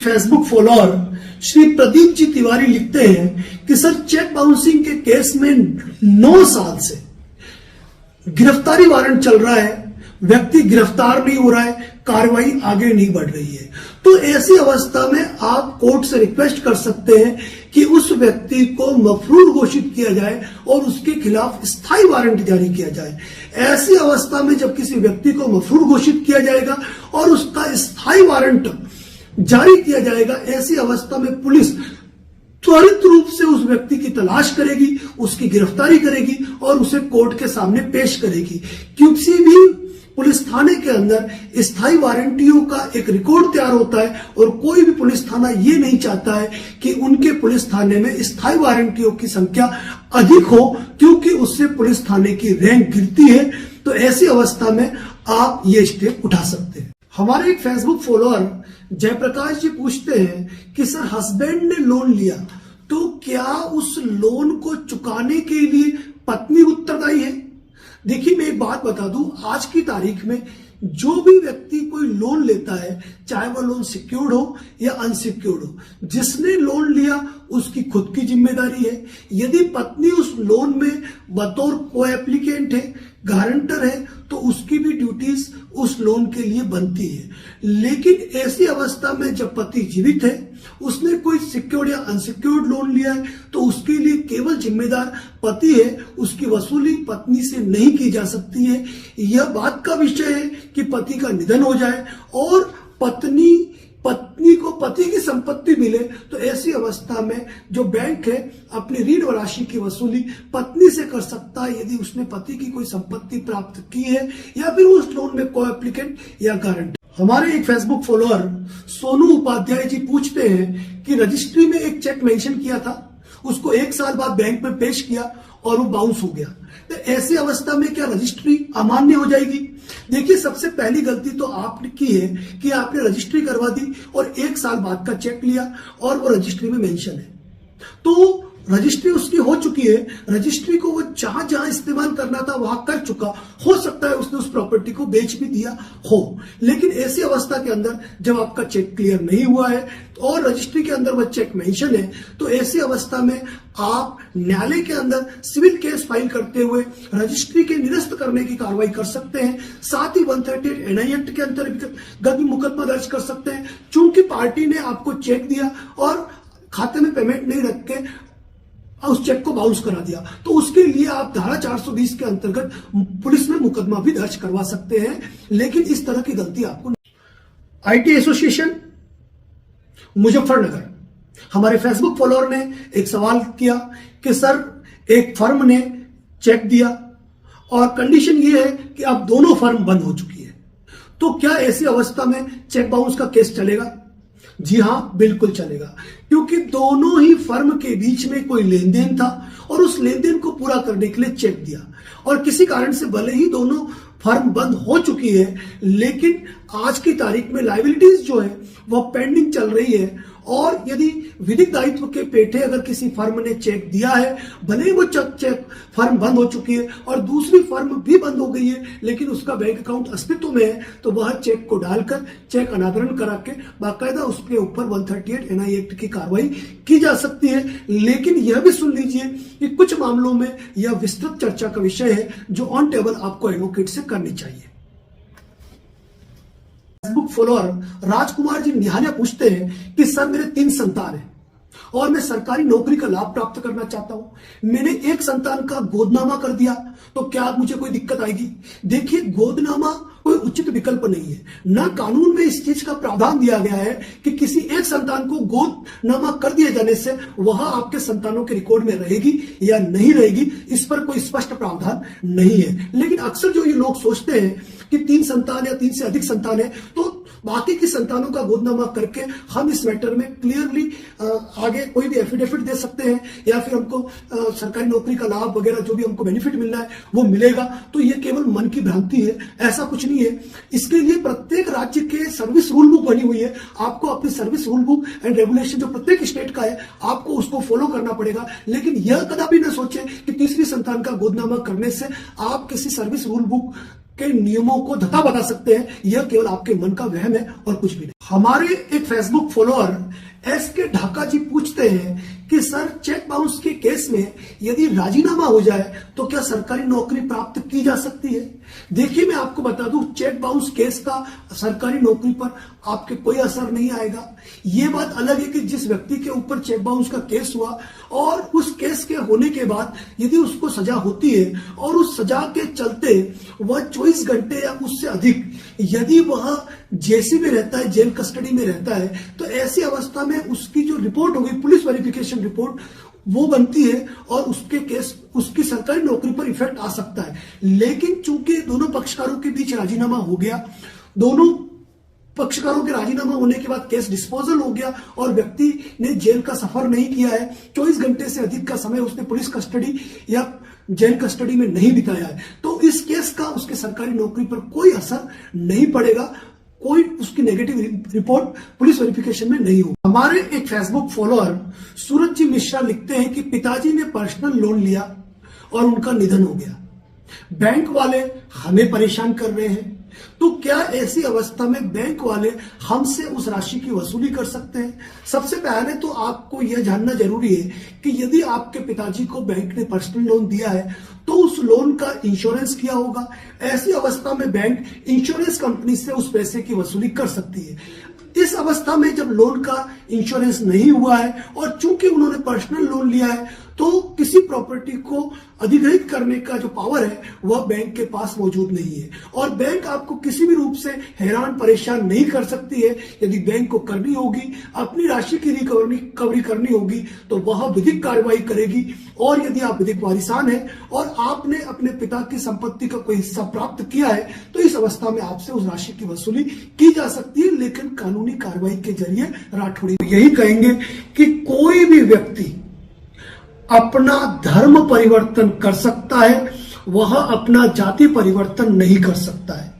Facebook follower Shri Pradeep ji Tiwari लिखते हैं कि सर चेक बाउंसिंग के केस में 9 साल से गिरफ्तारी वारंट चल रहा है, व्यक्ति गिरफ्तार नहीं हो रहा है, कार्रवाई आगे नहीं बढ़ रही है। तो ऐसी अवस्था में आप कोर्ट से रिक्वेस्ट कर सकते हैं कि उस व्यक्ति को मफरूर घोषित किया जाए और उसके खिलाफ स्थायी वारंट जारी किया जाए। ऐसी अवस्था में जब किसी व्यक्ति को मफरूर घोषित किया जाएगा और उसका स्थायी वारंट जारी किया जाएगा, ऐसी अवस्था में पुलिस त्वरित रूप से उस व्यक्ति की तलाश करेगी, उसकी गिरफ्तारी करेगी और उसे कोर्ट के सामने पेश करेगी। किसी भी पुलिस थाने के अंदर स्थायी वारंटियों का एक रिकॉर्ड तैयार होता है और कोई भी पुलिस थाना ये नहीं चाहता है कि उनके पुलिस थाने में स्थायी वारंटियों की संख्या अधिक हो, क्योंकि उससे पुलिस थाने की रैंक गिरती है। तो ऐसी अवस्था में आप ये स्टेप उठा सकते हैं। हमारे एक फेसबुक फॉलोअर जयप्रकाश जी पूछते हैं कि सर हस्बैंड ने लोन लिया तो क्या उस लोन को चुकाने के लिए पत्नी उत्तरदायी है? देखिए, मैं एक बात बता दूं, आज की तारीख में जो भी व्यक्ति कोई लोन लेता है, चाहे वह लोन सिक्योर्ड हो या अनसिक्योर्ड हो, जिसने लोन लिया उसकी खुद की जिम्मेदारी है। यदि पत्नी उस लोन में बतौर को एप्लीकेंट है, गारंटर है, तो उसकी भी ड्यूटीज उस लोन के लिए बनती है। लेकिन ऐसी अवस्था में जब पति जीवित है, उसने कोई सिक्योर्ड या अनसिक्योर्ड लोन लिया है, तो उसके लिए केवल जिम्मेदार पति है, उसकी वसूली पत्नी से नहीं की जा सकती है। यह बात का विषय है कि पति का निधन हो जाए और पत्नी को पति की संपत्ति मिले, तो ऐसी अवस्था में जो बैंक है अपनी ऋण राशि की वसूली पत्नी से कर सकता है, यदि उसने पति की कोई संपत्ति प्राप्त की है या फिर उस लोन में को एप्लीकेंट या गारंटर। हमारे एक फेसबुक फॉलोअर सोनू उपाध्याय जी पूछते हैं कि रजिस्ट्री में एक चेक मेंशन किया था, उसको 1 साल बाद बैंक में पेश किया और वो बाउंस हो गया, तो ऐसी अवस्था में क्या रजिस्ट्री अमान्य हो जाएगी? देखिए, सबसे पहली गलती तो आपने की है कि आपने रजिस्ट्री करवा दी और 1 साल बाद का चेक लिया और वो रजिस्ट्री में मेंशन है, तो रजिस्ट्री उसकी हो चुकी है। रजिस्ट्री को वो जहां जहां इस्तेमाल करना था वहां कर चुका, हो सकता है उसने उस प्रॉपर्टी को बेच भी दिया हो। लेकिन ऐसी अवस्था के अंदर जब आपका चेक क्लियर नहीं हुआ है और रजिस्ट्री के अंदर वह चेक मेंशन है, तो ऐसी अवस्था में आप न्यायालय के अंदर सिविल केस फाइल करते हुए रजिस्ट्री के निरस्त करने की कार्रवाई कर सकते हैं। साथ ही 138 NI एक्ट के अंतर्गत भी मुकदमा दर्ज कर सकते हैं, चूंकि पार्टी ने आपको चेक दिया और खाते में पेमेंट नहीं रख के उस चेक को बाउंस करा दिया, तो उसके लिए आप धारा 420 के अंतर्गत पुलिस में मुकदमा भी दर्ज करवा सकते हैं। लेकिन इस तरह की गलती आपको IT एसोसिएशन मुजफ्फरनगर, हमारे फेसबुक फॉलोअर ने एक सवाल किया कि सर एक फर्म ने चेक दिया और कंडीशन ये है कि अब दोनों फर्म बंद हो चुकी है, तो क्या ऐसी अवस्था में चेक बाउंस का केस चलेगा? जी हां, बिल्कुल चलेगा, क्योंकि दोनों ही फर्म के बीच में कोई लेन देन था और उस लेन देन को पूरा करने के लिए चेक दिया, और किसी कारण से भले ही दोनों फर्म बंद हो चुकी है, लेकिन आज की तारीख में लायबिलिटीज जो है वह पेंडिंग चल रही है। और यदि विधिक दायित्व के पेटे अगर किसी फर्म ने चेक दिया है, भले ही वो चेक फर्म बंद हो चुकी है और दूसरी फर्म भी बंद हो गई है, लेकिन उसका बैंक अकाउंट अस्तित्व में है, तो वह चेक को डालकर चेक अनादरण करा के बाकायदा उसके ऊपर 138 NI एक्ट की कार्रवाई की जा सकती है। लेकिन यह भी सुन लीजिए कि कुछ मामलों में यह विस्तृत चर्चा का विषय है जो ऑन टेबल आपको एडवोकेट से करनी चाहिए। फेसबुक फॉलोअर राजकुमार जी निहालिया पूछते हैं कि सर मेरे 3 संतान हैं और मैं सरकारी नौकरी का लाभ प्राप्त करना चाहता हूं। मैंने एक संतान का गोदनामा कर दिया, तो क्या मुझे कोई दिक्कत आएगी? देखिए, गोदनामा कोई उचित विकल्प नहीं है, ना कानून में इस चीज का प्रावधान दिया गया है कि किसी एक संतान को गोदनामा कर दिए जाने से वह आपके संतानों के रिकॉर्ड में रहेगी या नहीं रहेगी, इस पर कोई स्पष्ट प्रावधान नहीं है। लेकिन अक्सर जो ये लोग सोचते हैं कि 3 संतान या 3 से अधिक संतान है, तो बाकी की संतानों का गोदनामा करके हम इस मैटर में क्लियरली आगे कोई भी एफिडेविट दे सकते हैं या फिर हमको सरकारी नौकरी का लाभ वगैरह जो भी हमको बेनिफिट मिलना है वो मिलेगा। तो ये केवल मन की भ्रांति है, ऐसा कुछ नहीं है। इसके लिए प्रत्येक राज्य के सर्विस रूल बुक बनी हुई है, आपको अपनी service rule book and regulation जो प्रत्येक स्टेट का है आपको उसको फॉलो करना पड़ेगा। लेकिन यह कदापि न सोचे कि तीसरी संतान का गोदनामा करने से आप किसी सर्विस रूल बुक के नियमों को धक्का बता सकते हैं। यह केवल आपके मन का वहम है और कुछ भी नहीं। हमारे एक फेसबुक फॉलोअर एस के ढाका जी पूछते हैं कि सर चेक बाउंस के केस में यदि राजीनामा हो जाए तो क्या सरकारी नौकरी प्राप्त की जा सकती है? देखिए, मैं आपको बता दूं, चेक बाउंस केस का सरकारी नौकरी पर आपके कोई असर नहीं आएगा। ये बात अलग है कि जिस व्यक्ति के ऊपर चेक बाउंस का केस हुआ और उस केस के होने के बाद यदि उसको सजा होती है और उस सजा के चलते वह 24 घंटे या उससे अधिक यदि वह जेसी में रहता है, जेल कस्टडी में रहता है, तो ऐसी अवस्था में उसकी जो रिपोर्ट होगी, पुलिस वेरिफिकेशन रिपोर्ट, वो बनती है और उसके केस, उसकी सरकारी नौकरी पर इफेक्ट आ सकता है। लेकिन चूंकि दोनों पक्षकारों के बीच राजीनामा हो गया, दोनों पक्षकारों के राजीनामा होने के बाद केस डिस्पोजल हो गया और व्यक्ति ने जेल का सफर नहीं किया है, 24 घंटे से अधिक का समय उसने पुलिस कस्टडी या जेल कस्टडी में नहीं बिताया है, तो इस केस का उसके सरकारी नौकरी पर कोई असर नहीं पड़ेगा, कोई उसकी नेगेटिव रिपोर्ट पुलिस वेरिफिकेशन में नहीं होगी। हमारे एक फेसबुक फॉलोअर सूरज जी मिश्रा लिखते हैं कि पिताजी ने पर्सनल लोन लिया और उनका निधन हो गया, बैंक वाले हमें परेशान कर रहे हैं, तो क्या ऐसी अवस्था में बैंक वाले हमसे उस राशि की वसूली कर सकते हैं? सबसे पहले तो आपको यह जानना जरूरी है कि यदि आपके पिताजी को बैंक ने पर्सनल लोन दिया है तो उस लोन का इंश्योरेंस किया होगा। ऐसी अवस्था में बैंक इंश्योरेंस कंपनी से उस पैसे की वसूली कर सकती है। इस अवस्था में जब लोन का इंश्योरेंस नहीं हुआ है और चूंकि उन्होंने पर्सनल लोन लिया है तो किसी प्रॉपर्टी को अधिग्रहित करने का जो पावर है वह बैंक के पास मौजूद नहीं है और बैंक आपको किसी भी रूप से हैरान परेशान नहीं कर सकती है। यदि बैंक को करनी होगी, अपनी राशि की रिकवरी करनी होगी तो वह विधिक कार्रवाई करेगी और यदि आप विधिक वारिसान हैं और आपने अपने पिता की संपत्ति का कोई हिस्सा प्राप्त किया है तो इस अवस्था में आपसे उस राशि की वसूली की जा सकती है, लेकिन कानूनी कार्रवाई के जरिए। राठौड़ी यही कहेंगे कि कोई भी व्यक्ति अपना धर्म परिवर्तन कर सकता है, वह अपना जाति परिवर्तन नहीं कर सकता है।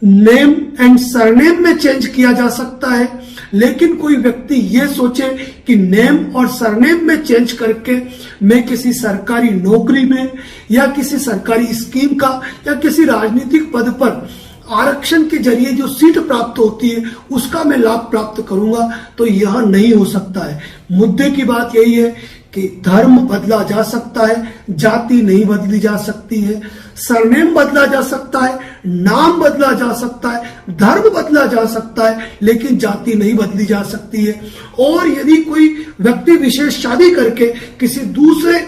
नेम एंड सरनेम में चेंज किया जा सकता है, लेकिन कोई व्यक्ति यह सोचे कि नेम और सरनेम में चेंज करके मैं किसी सरकारी नौकरी में या किसी सरकारी स्कीम का या किसी राजनीतिक पद पर आरक्षण के जरिए जो सीट प्राप्त होती है उसका मैं लाभ प्राप्त करूंगा, तो यह नहीं हो सकता है। मुद्दे की बात यही है कि धर्म बदला जा सकता है, जाति नहीं बदली जा सकती है, सरनेम बदला जा सकता है, नाम बदला जा सकता है, धर्म बदला जा सकता है, लेकिन जाति नहीं बदली जा सकती है। और यदि कोई व्यक्ति विशेष शादी करके किसी दूसरे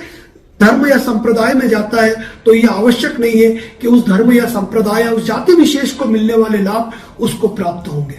धर्म या संप्रदाय में जाता है तो यह आवश्यक नहीं है कि उस धर्म या संप्रदाय या उस जाति विशेष को मिलने वाले लाभ उसको प्राप्त होंगे।